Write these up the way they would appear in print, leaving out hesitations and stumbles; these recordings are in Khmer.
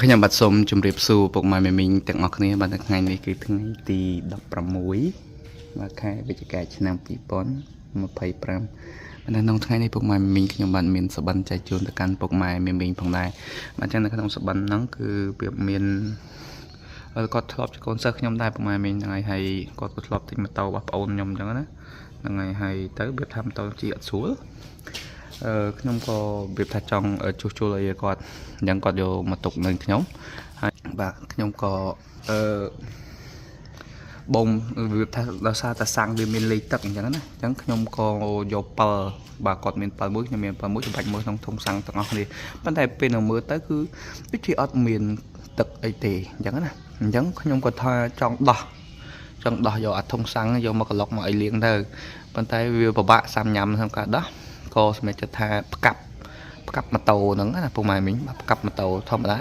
ខ្ញុំបាទសូមជម្រាបសួរពុកម៉ែមីងទាំងអស់គ្នាបាទថ្ងៃនេះគឺថ្ងៃទី16បាទខែវិច្ឆិកាឆ្នាំ2025នៅក្នុងថ្ងៃនេះពុកម៉ែមីងខ្ញុំបាទមានសបិនចែកជូនទៅកាន់ពុកម៉ែមីងផងដែរបាទចឹងនៅក្នុងសបិនហ្នឹងគឺវាមានគាត់ធ្លាប់ជាកូនសិស្សខ្ញុំដែរពុកម៉ែមីងហ្នឹងហើយគាត់ក៏ធ្លាប់ទិញម៉ូតូរបស់ប្អូនខ្ញុំអញ្ចឹងណាហ្នឹងហើយទៅវាថាម៉ូតូជិះអត់ស្រួលខ្ញុំក៏វាថាចង់ជួសជុលអីគាត់អញ្ចឹងគាត់យកមកទុកនៅខ្ញុំហើយបាទខ្ញុំក៏បងវាថាដោយសារតែសាំងវាមានលេខទឹកអញ្ចឹងណាអញ្ចឹងខ្ញុំក៏យក7បាទគាត់មាន7មួយខ្ញុំមាន7មួយច្បាច់មួយក្នុងធុងសាំងទាំងអស់គ្នាប៉ុន្តែពេលនៅមើលទៅគឺវាជាអត់មានទឹកអីទេអញ្ចឹងណាអញ្ចឹងខ្ញុំក៏ថាចង់ដោះយកអាធុងសាំងយកមកក្លុកមកឲ្យលាងទៅប៉ុន្តែវាពិបាកសាំញ៉ាំក្នុងការដោះក៏សម្រាប់ចិត្តថាផ្កាប់ម៉ូតូហ្នឹងណាពុកម៉ែមីងផ្កាប់ម៉ូតូធម្មតា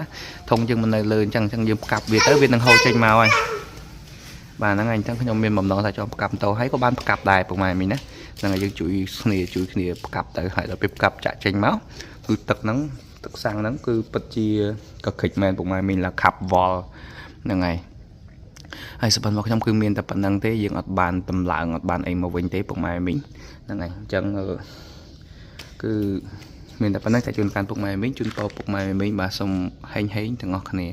ធុងយើងមិននៅលើអញ្ចឹងយើងផ្កាប់វាទៅវានឹងហូរចេញមកហើយបាទហ្នឹងហើយអញ្ចឹងខ្ញុំមានបំណងថាចង់ផ្កាប់ម៉ូតូហើយក៏បានផ្កាប់ដែរពុកម៉ែមីងណាហ្នឹងហើយយើងជួយគ្នាផ្កាប់ទៅហើយដល់ពេលផ្កាប់ចាក់ចេញមកគឺទឹកហ្នឹងទឹកសាំងហ្នឹងគឺពិតជាកកិចមែនពុកម៉ែមីងឡាខាប់វល់ហ្នឹងហើយសបិនរបស់ខ្ញុំគឺមានតែប៉ុណ្្នឹងទេយើងអត់បានតម្លើងអត់បានអីមកវិញទេពុកម៉ែមីងហ្នឹងហើយអញ្ចឹងគឺមានតែប៉ុណ្្នឹងតែជូនកាន់ពុកម៉ែមីងជូនពរពុកម៉ែមីងបាទសូមហែងទាំងអស់គ្នា